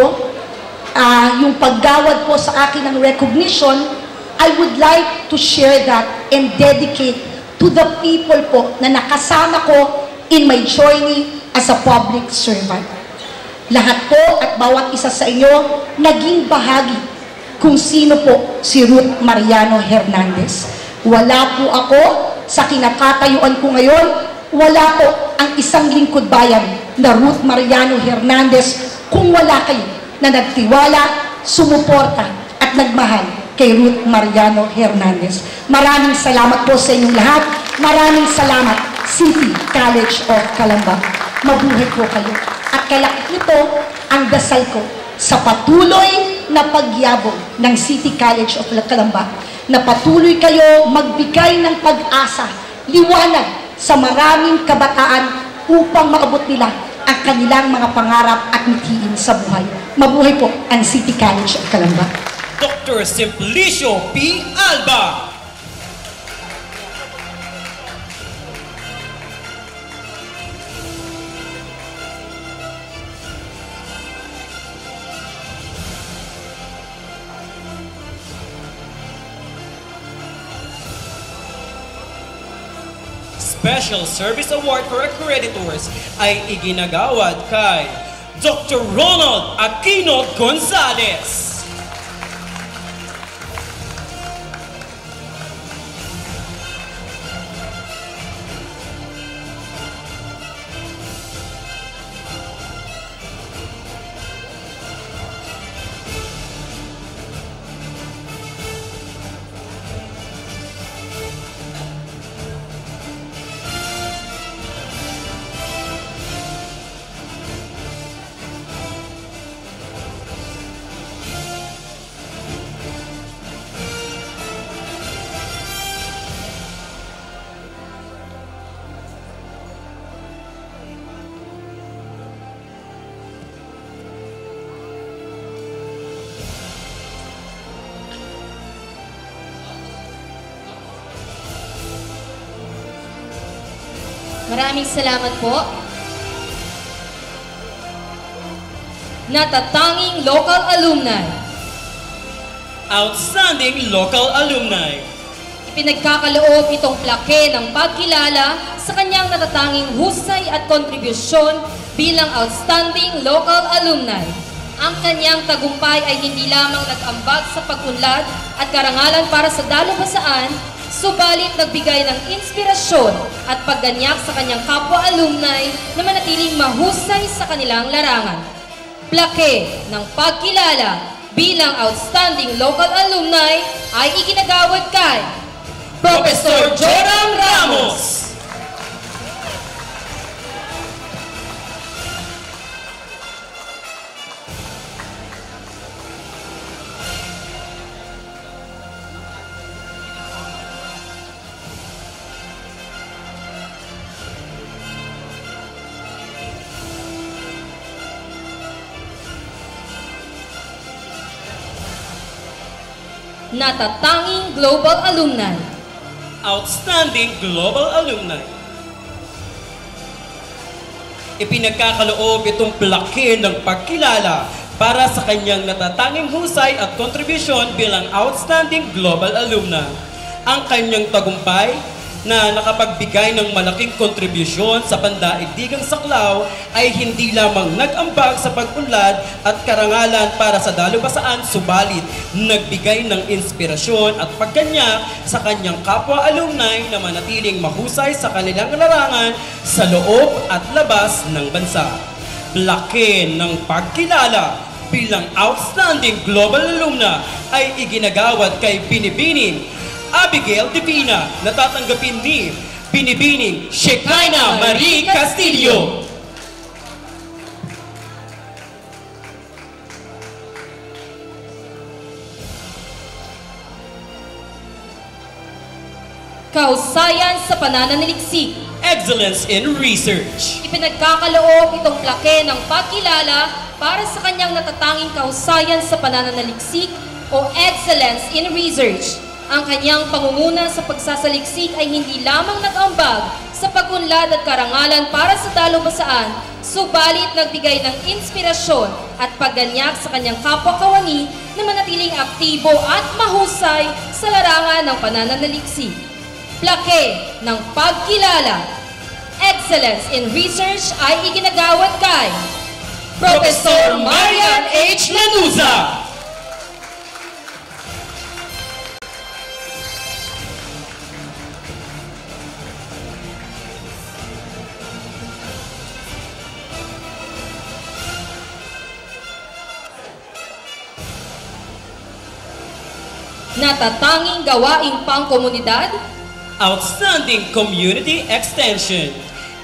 yung paggawad po sa akin ng recognition, I would like to share that and dedicate to the people po na nakasama ko in my journey as a public servant. Lahat po at bawat isa sa inyo naging bahagi kung sino po si Ruth Mariano Hernandez. Wala po ako sa kinakatayuan ko ngayon, wala po ang isang lingkod bayan na Ruth Mariano Hernandez kung wala kayo na nagtiwala, sumuporta at nagmahal kay Ruth Mariano Hernandez. Maraming salamat po sa inyong lahat. Maraming salamat, City College of Calamba. Mabuhay po kayo. At kalakip nito ang dasal ko sa patuloy na pagyabong ng City College of Calamba, na patuloy kayo magbigay ng pag-asa, liwanag sa maraming kabataan upang maabot nila ang kanilang mga pangarap at mithiin sa buhay. Mabuhay po ang City College of Calamba. Dr. Simplicio P. Alba. Special Service Award for Accreditors ay iginagawad kay Dr. Ronald Aquino Gonzalez. Maraming salamat po. Natatanging Local Alumni. Outstanding Local Alumni. Ipinagkakaloob itong plake ng pagkilala sa kanyang natatanging husay at kontribusyon bilang Outstanding Local Alumni. Ang kanyang tagumpay ay hindi lamang nag-ambag sa pag-unlad at karangalan para sa dalubhasaan, subalit nagbigay ng inspirasyon at pagganyak sa kanyang kapwa-alumni na manatiling mahusay sa kanilang larangan. Plake ng pagkilala bilang Outstanding Local Alumni ay iginagawad kay Professor Joram Ramos. Natatanging Global Alumni. Outstanding Global Alumni. Ipinagkakaloob itong plake ng pagkilala para sa kanyang natatanging husay at kontribusyon bilang Outstanding Global Alumni. Ang kanyang tagumpay, na nakapagbigay ng malaking kontribusyon sa pandaigdigang saklaw ay hindi lamang nag-ambag sa pag-unlad at karangalan para sa dalubhasaan, subalit nagbigay ng inspirasyon at pagganyak sa kanyang kapwa alumni na manatiling mahusay sa kanilang larangan sa loob at labas ng bansa. Laki ng pagkilala bilang Outstanding Global Alumna ay iginagawad kay Binibining Abigail Divina na tatanggapin ni Binibining Shekinah Marie Castillo. Kahusayan sa pananaliksik. Excellence in Research. Ipinagkakaloob itong plake ng pagkilala para sa kanyang natatanging kahusayan sa pananaliksik o Excellence in Research. Ang kanyang pangunguna sa pagsasaliksik ay hindi lamang nag-ambag sa pag-unlad at karangalan para sa dalubhasaan, subalit nagbigay ng inspirasyon at pagganyak sa kanyang kapwa-kawani na manatiling aktibo at mahusay sa larangan ng pananaliksik. Plake ng pagkilala, Excellence in Research ay iginagawad kay Professor Marian H. Lanuza. Natatanging gawaing pangkomunidad, Outstanding Community Extension.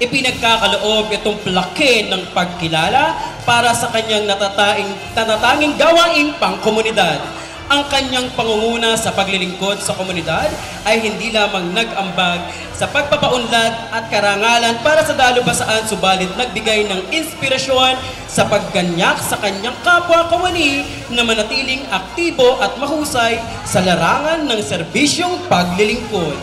Ipinagkakaloob itong plake ng pagkilala para sa kanyang natatanging gawaing pangkomunidad. Ang kanyang pangunguna sa paglilingkod sa komunidad ay hindi lamang nag-ambag sa pagpapaunlad at karangalan para sa dalubhasaan, subalit nagbigay ng inspirasyon sa pagganyak sa kanyang kapwa-kawani na manatiling aktibo at mahusay sa larangan ng serbisyong paglilingkod.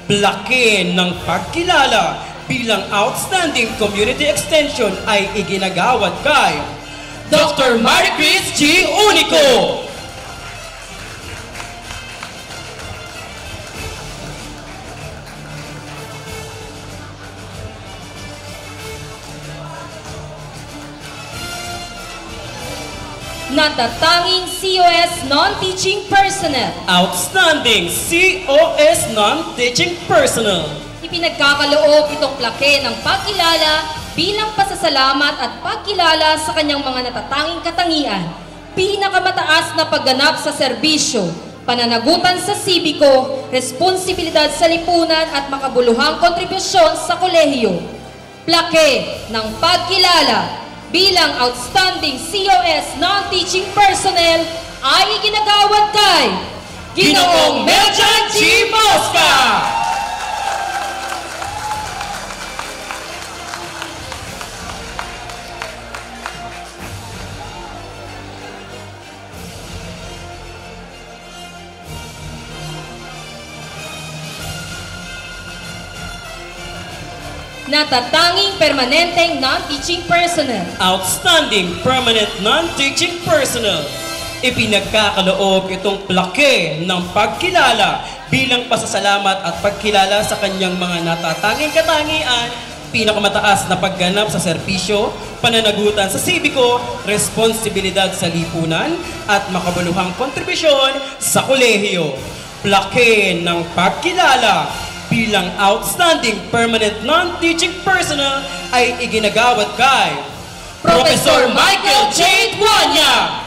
Plake ng pagkilala bilang Outstanding Community Extension ay iginagawad kay Dr. Maricris G. Unico. Natatanging COS Non-Teaching Personnel, Outstanding COS Non-Teaching Personnel. Ipinagkakaloob itong plake ng pagkilala bilang pasasalamat at pagkilala sa kanyang mga natatanging katangian, pinakamataas na pagganap sa serbisyo, pananagutan sa sibiko, responsibilidad sa lipunan at makabuluhang kontribusyon sa kolehiyo. Plake ng pagkilala bilang Outstanding COS Non-Teaching Personnel ay iginagawad kay Ginoong Meljan G. Mosca. Natatanging permanenteng non-teaching personnel, Outstanding Permanent Non-Teaching Personnel. Ipinagkakaloob itong plake ng pagkilala bilang pasasalamat at pagkilala sa kanyang mga natatanging katangian, pinakamataas na pagganap sa serbisyo, pananagutan sa sibiko, responsibilidad sa lipunan, at makabuluhang kontribusyon sa kolehiyo. Plake ng pagkilala bilang Outstanding Permanent Non-Teaching Personnel ay iginagawad kay Professor Michael J. Duanya.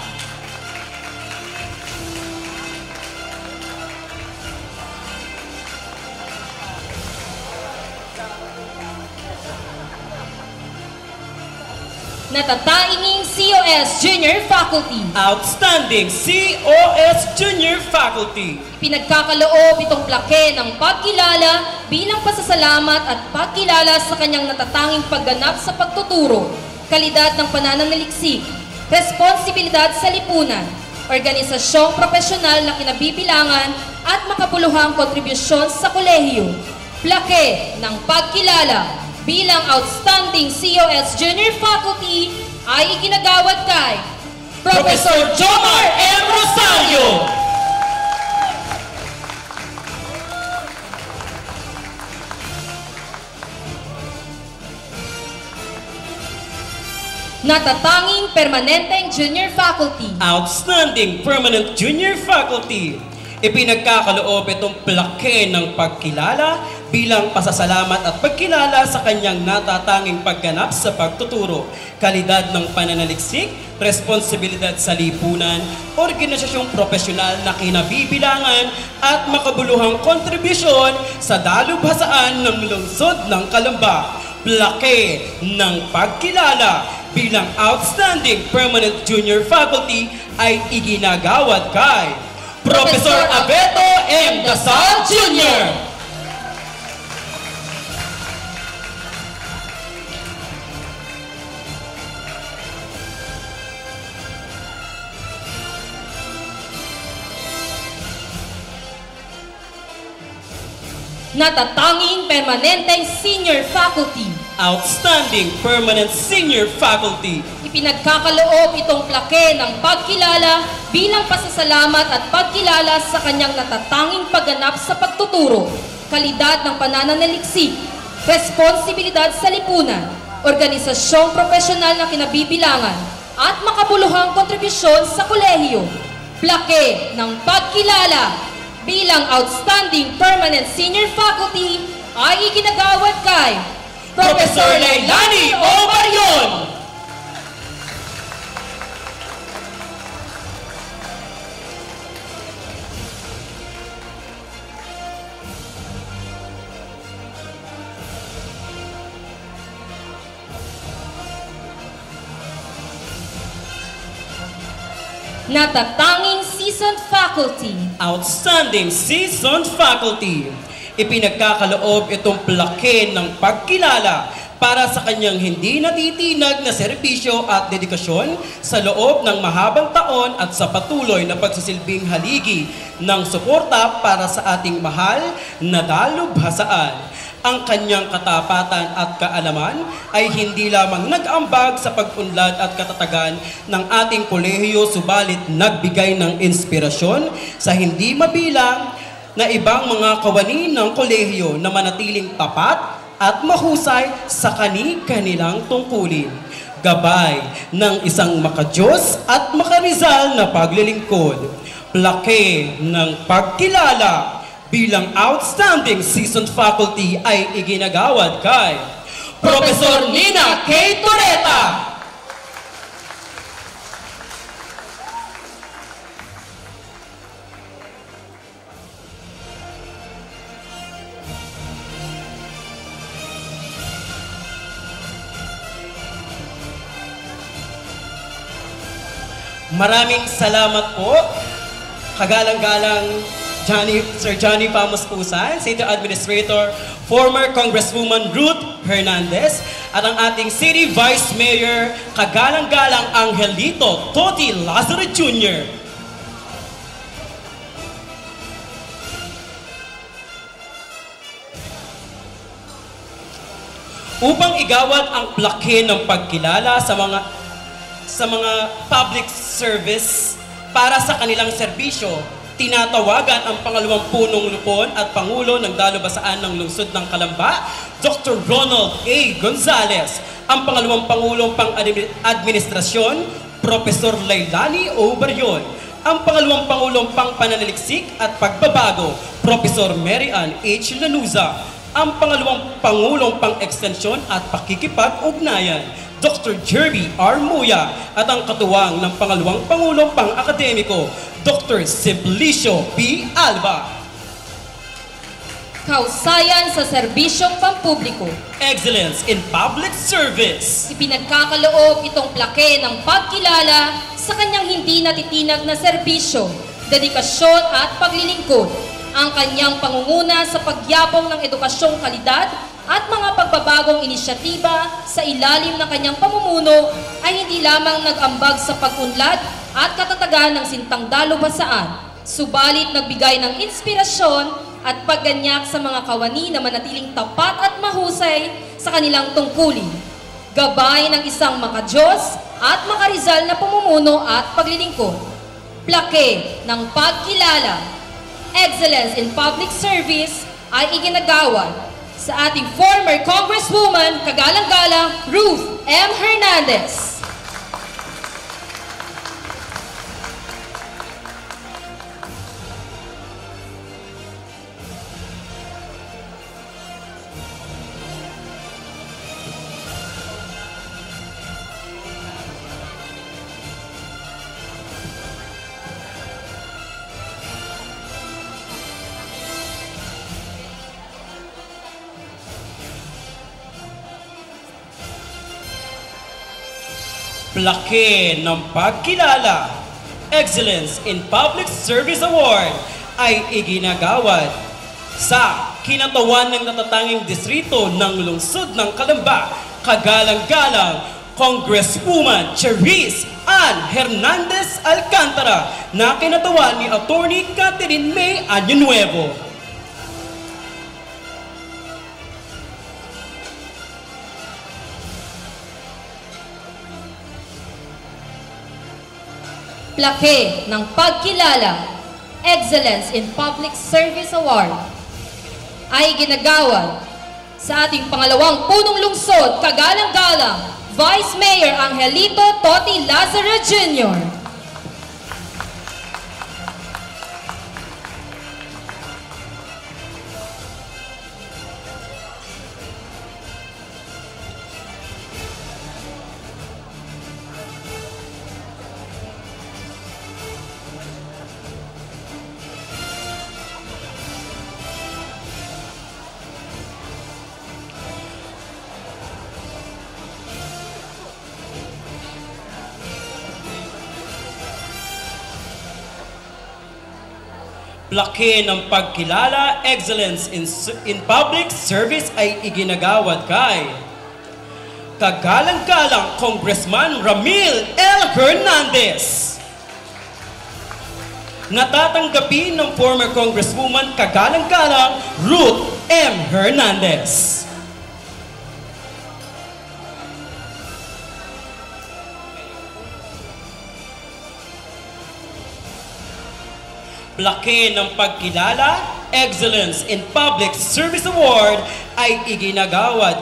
Natatanging COS Junior Faculty, Outstanding COS Junior Faculty. Pinagkakaloob itong plake ng pagkilala bilang pasasalamat at pagkilala sa kanyang natatanging pagganap sa pagtuturo, kalidad ng pananaliksik, responsibilidad sa lipunan, organisasyong profesional na kinabibilangan at makabuluhang kontribusyon sa kolehiyo. Plake ng pagkilala bilang Outstanding COS Junior Faculty ay iginagawad kay Professor Jomar M. Rosario. Natatanging permanenteng junior faculty. Outstanding permanent junior faculty. Ipinagkakaloob itong plaque ng pagkilala bilang pasasalamat at pagkilala sa kanyang natatanging pagganap sa pagtuturo, kalidad ng pananaliksik, responsibilidad sa lipunan, organisasyong profesional na kinabibilangan at makabuluhang kontribusyon sa dalubhasaan ng lungsod ng Calamba. Plaque ng pagkilala bilang Outstanding Permanent Junior Faculty ay iginagawad kay Professor Abeto M. Dasal Jr. Natatanging permanenteng senior faculty. Outstanding Permanent Senior Faculty. Ipinagkakaloob itong plaque ng pagkilala bilang pasasalamat at pagkilala sa kanyang natatanging pagganap sa pagtuturo, kalidad ng pananaliksik, responsibilidad sa lipunan, organisasyong profesional na kinabibilangan, at makabuluhang kontribusyon sa kolehiyo. Plaque ng pagkilala bilang Outstanding Permanent Senior Faculty ay iginagawad kay Professor Lailani O. Marion. Natatanging seasoned faculty. Outstanding Seasoned Faculty. Ipinagkakaloob itong plaque ng pagkilala para sa kanyang hindi natitinag na serbisyo at dedikasyon sa loob ng mahabang taon at sa patuloy na pagsisilbing haligi ng suporta para sa ating mahal na dalubhasaan. Ang kanyang katapatan at kaalaman ay hindi lamang nag-ambag sa pag-unlad at katatagan ng ating kolehiyo, subalit nagbigay ng inspirasyon sa hindi mabilang na ibang mga kawani ng kolehiyo na manatiling tapat at mahusay sa kani-kanilang tungkulin. Gabay ng isang makadiyos at makarizal na paglilingkod. Plaque ng pagkilala bilang Outstanding Seasoned Faculty ay iginagawad kay Professor Nina K. Toreta. Maraming salamat po. Kagalang-galang Sir Johnny Pamuspusan, City Administrator, former Congresswoman Ruth Hernandez, at ang ating City Vice Mayor, kagalang-galang Angelito Toti Lazaro Jr. Upang igawad ang plaque ng pagkilala sa mga public service para sa kanilang serbisyo, tinatawagan ang pangalawang punong lupon at Pangulo ng Dalubhasaan ng Lungsod ng Calamba, Dr. Ronald A. Gonzales, ang pangalawang Pangulong Pang-Administrasyon, Professor Lailani O. Marion, ang pangalawang Pangulong Pang-Pananaliksik at Pagbabago, Professor Mary Ann H. Lanuza, ang pangalawang Pangulong Pang-Ekstensyon at Pakikipag-Ugnayan, Dr. Jerby R. Muya, at ang katuwang ng pangalawang Pangulong Pang-Akademiko, Dr. Simplicio P. Alba. Kausayan sa serbisyong pampubliko. Excellence in public service. Ipinagkakaloob itong plaque ng pagkilala sa kanyang hindi natitinag na serbisyo, dedikasyon at paglilingkod. Ang kanyang pangunguna sa pagyapong ng edukasyong kalidad at mga pagbabagong inisyatiba sa ilalim ng kanyang pamumuno ay hindi lamang nag-ambag sa pag-unlad at katatagan ng sintang dalubhasaan, subalit nagbigay ng inspirasyon at pagganyak sa mga kawani na manatiling tapat at mahusay sa kanilang tungkulin. Gabay ng isang makadiyos at makarizal na pamumuno at paglilingkod. Plaque ng pagkilala, Excellence in Public Service ay iginagawad sa ating former Congresswoman, kagalang-galang Ruth M. Hernandez. Plaque ng Pagkilala, Excellence in Public Service Award ay iginagawad sa kinatawan ng natatanging distrito ng lungsod ng Calamba, kagalang-galang Congresswoman Cherise Ann Hernandez Alcantara na kinatawan ni Attorney Catherine May Año Nuevo. Plaque ng Pagkilala, Excellence in Public Service Award ay ginagawad sa ating pangalawang punong lungsod, kagalang-galang Vice Mayor Angelito Toti Lazaro Jr. Plaque ng Pagkilala, Excellence in Public Service ay iginagawad kay kagalang-galang Congressman Ramil L. Hernandez. Natatanggapin ng former Congresswoman kagalang-galang Ruth M. Hernandez. Plaque ng Pagkilala, Excellence in Public Service Award ay iginagawad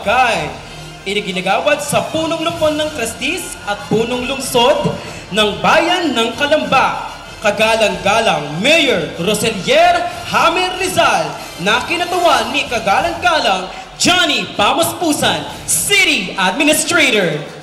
sa punong lupon ng trustees at punong lungsod ng bayan ng Calamba, kagalang-galang Mayor Roselier Hamer Rizal na kinatawan ni kagalang-galang Johnny Pamaspusan, City Administrator.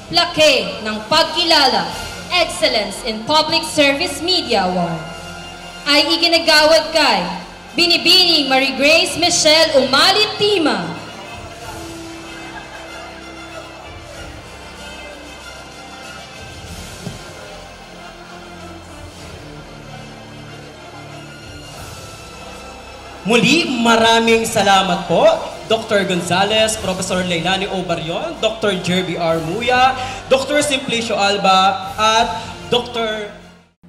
Plaque ng Pagkilala, Excellence in Public Service Media Award ay iginagawad kay Binibining Marie Grace Michelle Umalit Tima. Muli, maraming salamat po, Dr. Gonzales, Professor Leilani Obarion, Dr. Jerby R. Muya, Dr. Simplicio Alba, at Dr.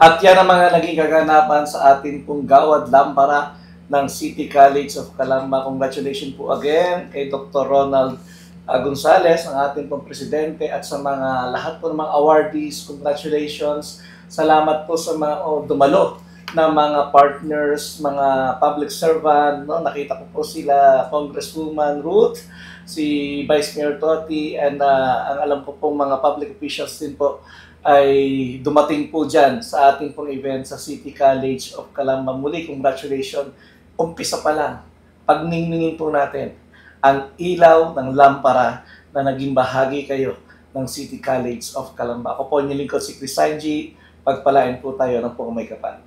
At yan ang mga naging kaganapan sa ating pong Gawad Lampara ng City College of Calamba. Congratulations po again kay Dr. Ronald Gonzales, ang ating pong presidente, at sa mga lahat po ng mga awardees. Congratulations. Salamat po sa mga dumalo na mga partners, mga public servant, no? Nakita ko po sila, Congresswoman Ruth, si Vice Mayor Toti, and ang alam ko pong mga public officials din po ay dumating po dyan sa ating pong event sa City College of Calamba. Muli, congratulations. Umpisa pa lang, pagningningin po natin ang ilaw ng lampara na naging bahagi kayo ng City College of Calamba. Ako po yung lingkod si Chris Sanji, pagpalain po tayo ng pong may kapal.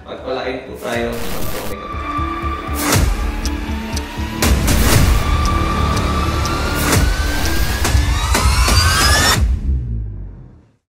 Pagpalain po tayo ng